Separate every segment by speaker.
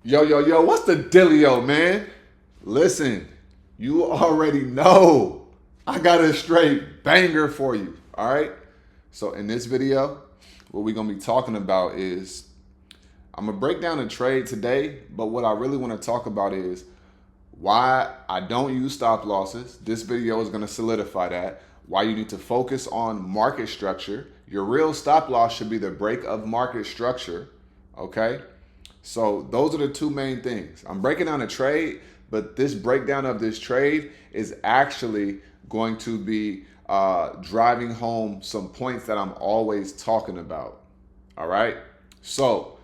Speaker 1: Yo, what's the dealio, man? Listen, you already know I got a straight banger for you, all right? So in this video, what we're gonna be talking about is I'm gonna break down a trade today, but what I really wanna talk about is why I don't use stop losses. This video is gonna solidify that. Why you need to focus on market structure. Your real stop loss should be the break of market structure, okay? So those are the two main things. I'm breaking down a trade, but this breakdown of this trade is actually going to be driving home some points that I'm always talking about. All right. So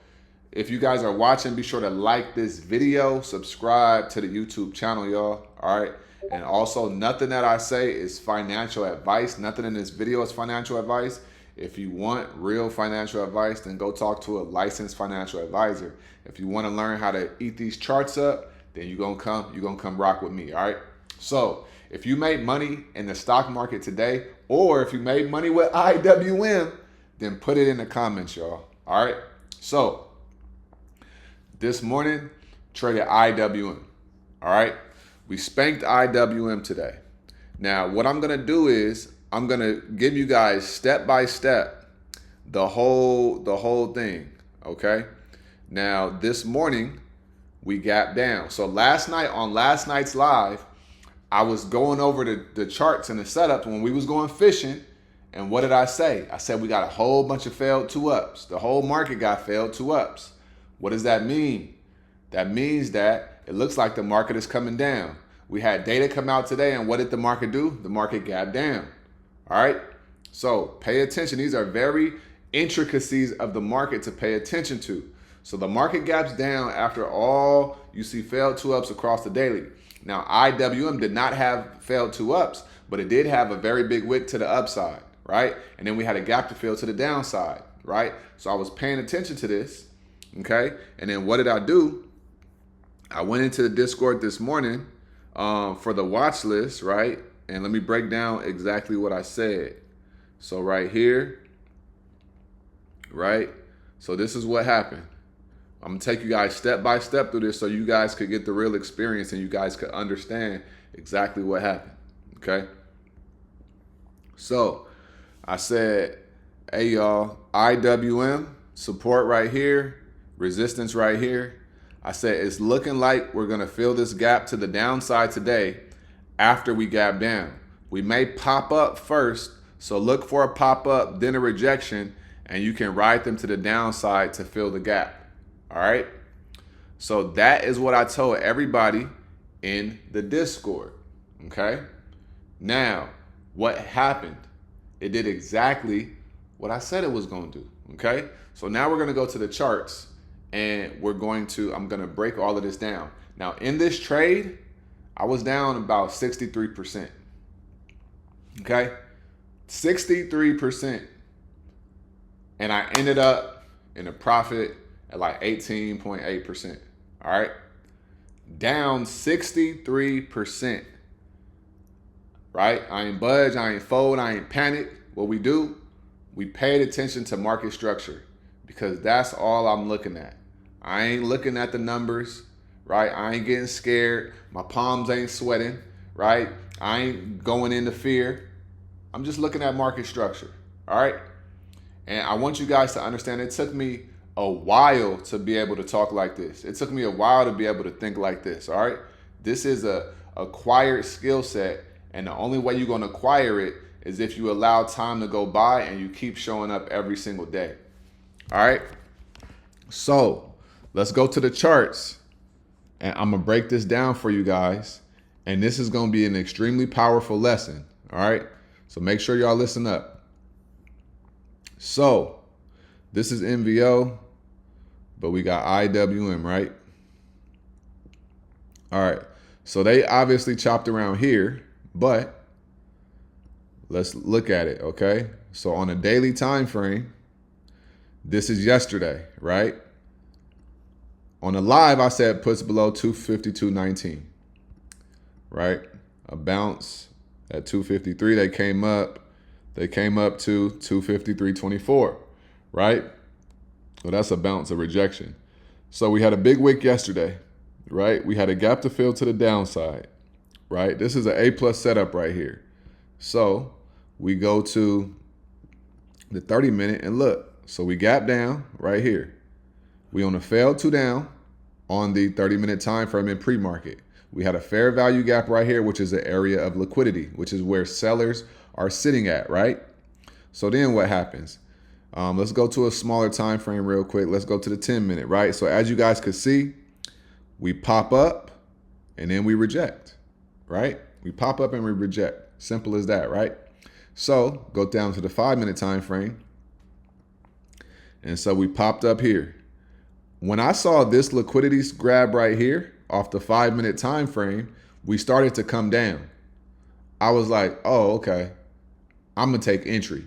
Speaker 1: if you guys are watching, be sure to like this video, subscribe to the YouTube channel, y'all. All right. And also, nothing that I say is financial advice. Nothing in this video is financial advice. If you want real financial advice, then go talk to a licensed financial advisor. If you want to learn how to eat these charts up, then you're gonna come rock with me. All right. So if you made money in the stock market today, or if you made money with IWM, then put it in the comments, y'all. All right. So this morning, traded IWM. All right. We spanked IWM today. Now, what I'm going to do is I'm going to give you guys step by step the whole thing, okay? Now, this morning we gapped down. So last night on last night's live, I was going over the charts and the setups when we was going fishing, and what did I say? I said we got a whole bunch of failed two ups. The whole market got failed two ups. What does that mean? That means that it looks like the market is coming down. We had data come out today, and what did the market do? The market gapped down. All right? So pay attention. These are very intricacies of the market to pay attention to. So the market gaps down after all you see failed two ups across the daily. Now, IWM did not have failed two ups, but it did have a very big wick to the upside, right? And then we had a gap to fill to the downside, right? So I was paying attention to this, okay? And then what did I do? I went into the Discord this morning for the watch list, right? And let me break down exactly what I said. So right here, right? So this is what happened. I'm gonna take you guys step by step through this so you guys could get the real experience and you guys could understand exactly what happened, okay? So I said, hey y'all, IWM, support right here, resistance right here. I said, it's looking like we're going to fill this gap to the downside today after we gap down. We may pop up first, so look for a pop up, then a rejection, and you can ride them to the downside to fill the gap. All right? So that is what I told everybody in the Discord. Okay? Now, what happened? It did exactly what I said it was going to do. Okay? So now we're going to go to the charts. And I'm going to break all of this down. Now, in this trade, I was down about 63%. Okay? 63%. And I ended up in a profit at like 18.8%. All right? Down 63%. Right? I ain't budge, I ain't fold, I ain't panic. What we do, we paid attention to market structure because that's all I'm looking at. I ain't looking at the numbers, right? I ain't getting scared. My palms ain't sweating, right? I ain't going into fear. I'm just looking at market structure, all right? And I want you guys to understand it took me a while to be able to talk like this. It took me a while to be able to think like this, all right? This is a acquired skill set, and the only way you're going to acquire it is if you allow time to go by and you keep showing up every single day, all right? So let's go to the charts, and I'm going to break this down for you guys, and this is going to be an extremely powerful lesson, all right? So make sure y'all listen up. So this is NVO, but we got IWM, right? All right, so they obviously chopped around here, but let's look at it, okay? So on a daily time frame, this is yesterday, right? On the live, I said puts below 252.19, right? A bounce at 253. They came up to 253.24, right? Well, that's a bounce, a rejection. So we had a big wick yesterday, right? We had a gap to fill to the downside, right? This is an A plus setup right here. So we go to the 30 minute and look. So we gap down right here. We on a failed 2 down on the 30-minute time frame in pre-market. We had a fair value gap right here, which is an area of liquidity, which is where sellers are sitting at, right? So then what happens? Let's go to a smaller time frame real quick. Let's go to the 10-minute, right? So as you guys could see, we pop up and then we reject, right? We pop up and we reject. Simple as that, right? So go down to the 5-minute time frame. And so we popped up here. When I saw this liquidity grab right here off the 5-minute time frame, we started to come down. I was like, oh, okay, I'm gonna take entry.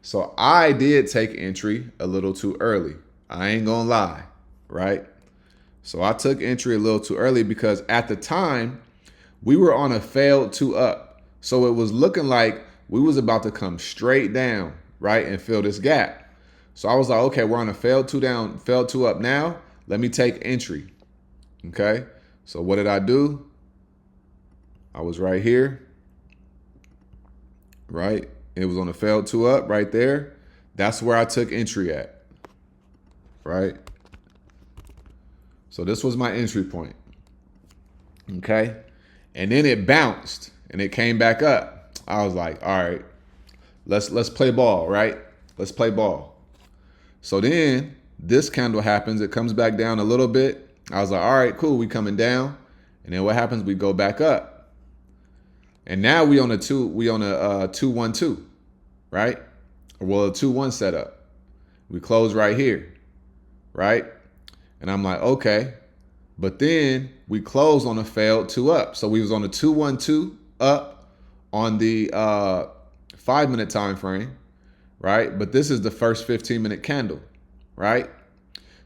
Speaker 1: So I did take entry a little too early. I ain't gonna lie, right? So I took entry a little too early because at the time we were on a failed 2 up. So it was looking like we was about to come straight down, right, and fill this gap. So I was like, okay, we're on a failed 2 down, failed 2 up now. Let me take entry. Okay. So what did I do? I was right here, right? It was on a failed 2 up right there. That's where I took entry at, right? So this was my entry point. Okay. And then it bounced and it came back up. I was like, all right, let's play ball, right? Let's play ball. So then this candle happens. It comes back down a little bit. I was like, all right, cool. We coming down. And then what happens? We go back up. And now we on a 2-1-2, right? Well, a 2-1 setup. We close right here, right? And I'm like, okay. But then we closed on a failed 2 up. So we was on a 2-1-2 up on the 5-minute time frame, right? But this is the first 15-minute candle, right?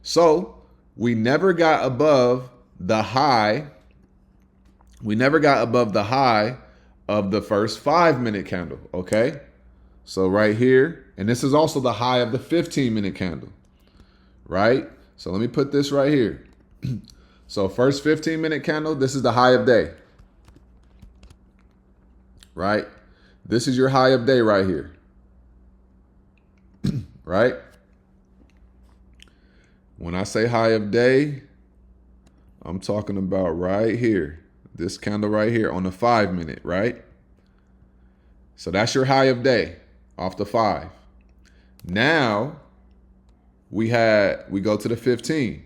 Speaker 1: So we never got above the high. We never got above the high of the first 5-minute candle, okay? So right here, and this is also the high of the 15-minute candle, right? So let me put this right here. So first 15-minute candle, this is the high of day, right? This is your high of day right here, right? When I say high of day, I'm talking about right here. This candle right here on the 5-minute, right? So that's your high of day off the 5. Now we go to the 15,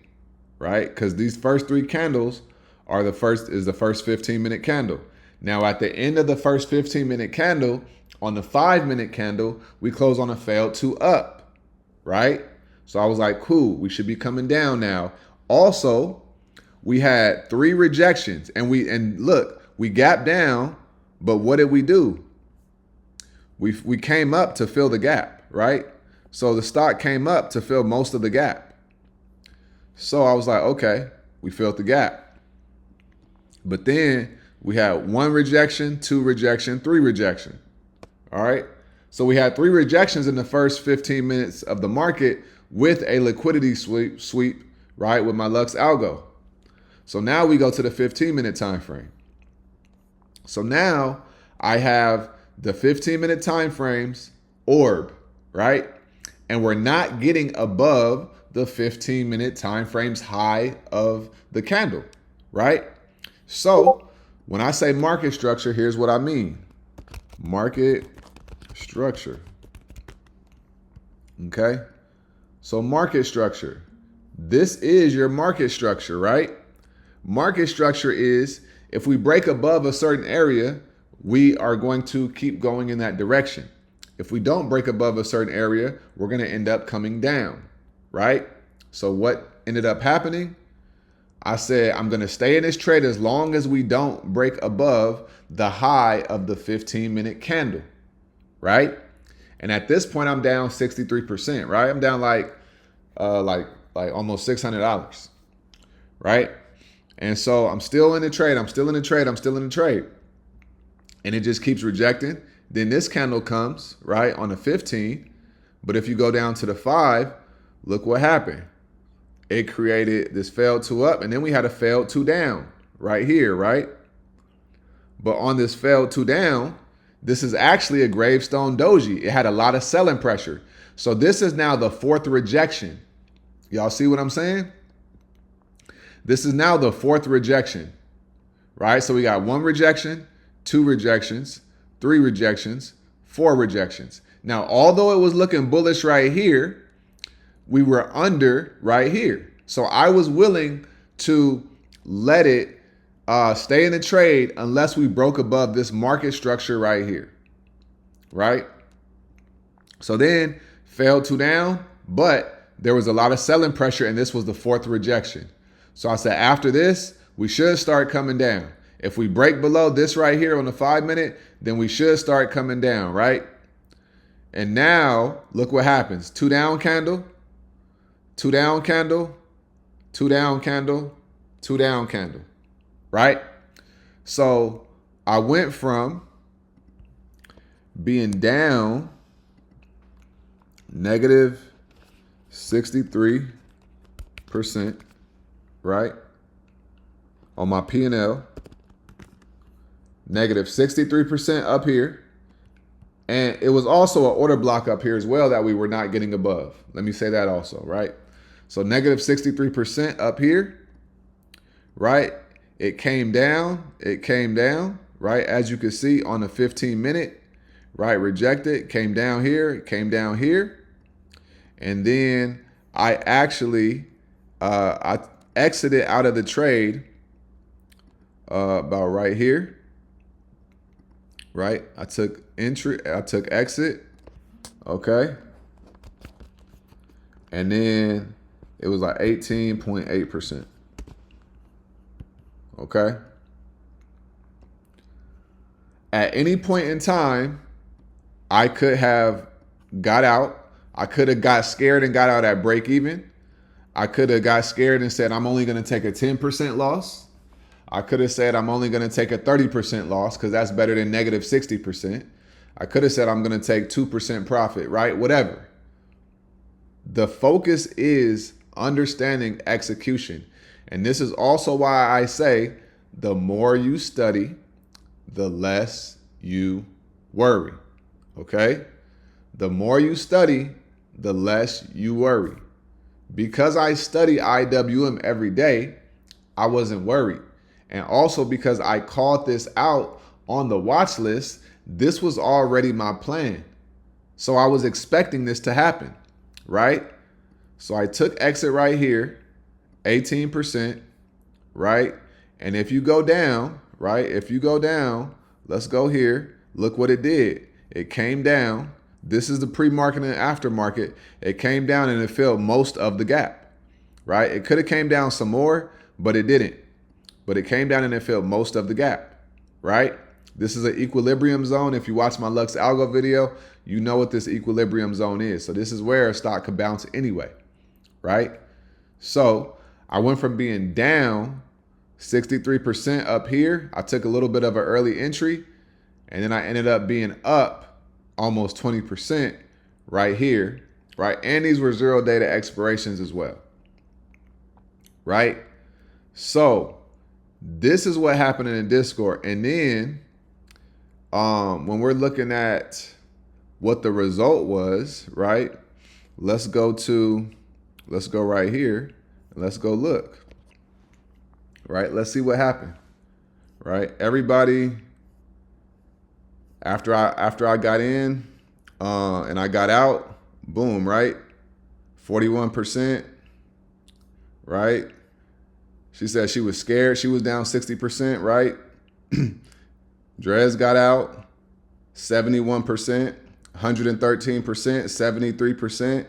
Speaker 1: right? Because these first 3 candles are the first 15-minute candle. Now at the end of the first 15-minute candle, on the 5-minute candle, we close on a failed 2 up, right? So I was like, cool, we should be coming down now. Also, we had 3 rejections and look, we gapped down, but what did we do? We came up to fill the gap, right? So the stock came up to fill most of the gap. So I was like, okay, we filled the gap. But then we had 1 rejection, 2 rejection, 3 rejection. All right. So we had 3 rejections in the first 15 minutes of the market with a liquidity sweep, right, with my Lux Algo. So now we go to the 15-minute time frame. So now I have the 15-minute time frames orb, right? And we're not getting above the 15-minute time frames high of the candle, right? So when I say market structure, here's what I mean. Market structure. Okay? So market structure. This is your market structure, right? Market structure is if we break above a certain area, we are going to keep going in that direction. If we don't break above a certain area, we're going to end up coming down, right? So what ended up happening? I said, I'm going to stay in this trade as long as we don't break above the high of the 15-minute candle, right? And at this point, I'm down 63%, right? I'm down like almost $600, right? And so I'm still in the trade. And it just keeps rejecting. Then this candle comes, right, on the 15. But if you go down to the 5, look what happened. it created this failed two up, and then we had a failed two down right here, right? But on this failed two down, this is actually a gravestone doji. It had a lot of selling pressure. So this is now the fourth rejection. Y'all see what I'm saying? This is now the fourth rejection, right? So we got one rejection, two rejections, three rejections, four rejections. Now, although it was looking bullish right here, we were under right here. So I was willing to let it stay in the trade unless we broke above this market structure right here, right? So then failed two down, but there was a lot of selling pressure, and this was the fourth rejection. So I said, after this, we should start coming down. If we break below this right here on the 5 minute, then we should start coming down, right? And now look what happens. Two down candle, two down candle, two down candle, two down candle, right? So I went from being down negative 63%, right? On my P&L, negative 63% up here. And it was also an order block up here as well that we were not getting above. Let me say that also, right? So negative 63% up here, right? It came down, right? As you can see on the 15 minute, right? Rejected, came down here, came down here. And then I actually, I exited out of the trade about right here, right? I took exit, okay? And then it was like 18.8%, okay? At any point in time, I could have got out. I could have got scared and got out at break even. I could have got scared and said, I'm only going to take a 10% loss. I could have said, I'm only going to take a 30% loss because that's better than negative 60%. I could have said, I'm going to take 2% profit, right? Whatever. The focus is understanding execution. And this is also why I say the more you study, the less you worry, okay? The more you study, the less you worry. Because I study IWM every day, I wasn't worried. And also because I called this out on the watch list, this was already my plan. So I was expecting this to happen, right? So I took exit right here, 18%, right? And if you go down, right? If you go down, let's go here. Look what it did. It came down. This is the pre-market and aftermarket. It came down and it filled most of the gap, right? It could have came down some more, but it didn't. But it came down and it filled most of the gap, right? This is an equilibrium zone. If you watch my Lux Algo video, you know what this equilibrium zone is. So this is where a stock could bounce anyway, right? So I went from being down 63% up here. I took a little bit of an early entry, and then I ended up being up almost 20% right here, right? And these were 0 data expirations as well, right? So this is what happened in Discord. And then when we're looking at what the result was, right? Let's go right here and let's go look, right? Let's see what happened, right? Everybody, after I got in and I got out, boom, right? 41%, right? She said she was scared. She was down 60%, right? Drez got out, 71%, 113%, 73%,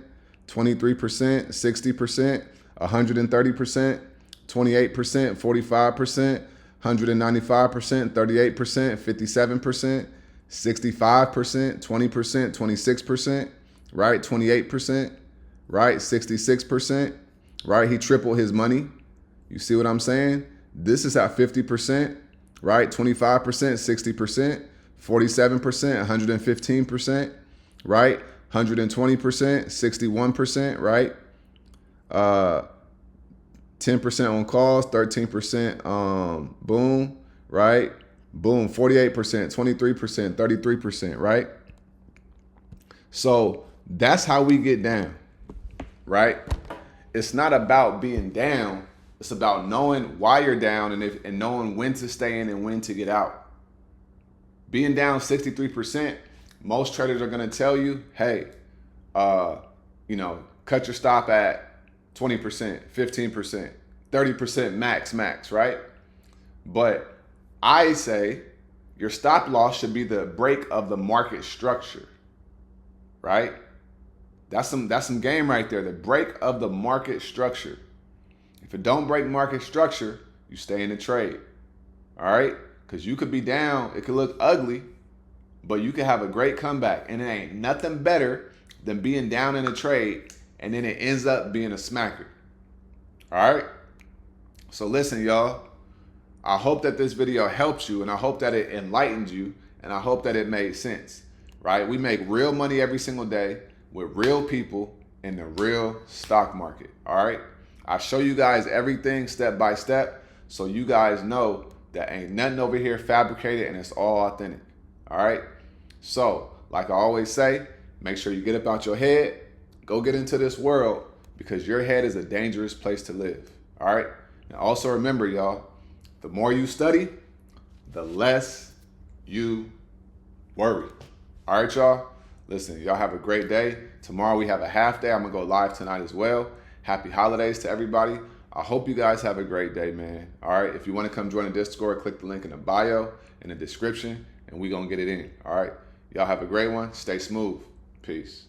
Speaker 1: 23%, 60%, 130%, 28%, 45%, 195%, 38%, 57%, 65%, 20%, 26%, right? 28%, right? 66%, right? He tripled his money. You see what I'm saying? This is at 50%, right? 25%, 60%, 47%, 115%, right? 120%, 61%, right? 10% on calls, 13% boom, right? Boom, 48%, 23%, 33%, right? So that's how we get down, right? It's not about being down. It's about knowing why you're down and knowing when to stay in and when to get out. Being down 63%, most traders are going to tell you, hey, cut your stop at 20%, 15%, 30% max, right? But I say your stop loss should be the break of the market structure, right? That's some game right there. The break of the market structure. If it don't break market structure, you stay in the trade. All right? Because you could be down, it could look ugly, but you could have a great comeback. And it ain't nothing better than being down in a trade and then it ends up being a smacker. All right? So listen, y'all. I hope that this video helps you, and I hope that it enlightened you, and I hope that it made sense. Right? We make real money every single day with real people in the real stock market. All right? I show you guys everything step by step so you guys know that ain't nothing over here fabricated and it's all authentic. All right? So, like I always say, make sure you get up out your head, go get into this world, because your head is a dangerous place to live. All right? And also remember, y'all, the more you study, the less you worry. All right, y'all? Listen, y'all have a great day. Tomorrow we have a half day. I'm going to go live tonight as well. Happy holidays to everybody. I hope you guys have a great day, man. All right? If you want to come join the Discord, click the link in the bio, in the description, and we're going to get it in. All right? Y'all have a great one. Stay smooth. Peace.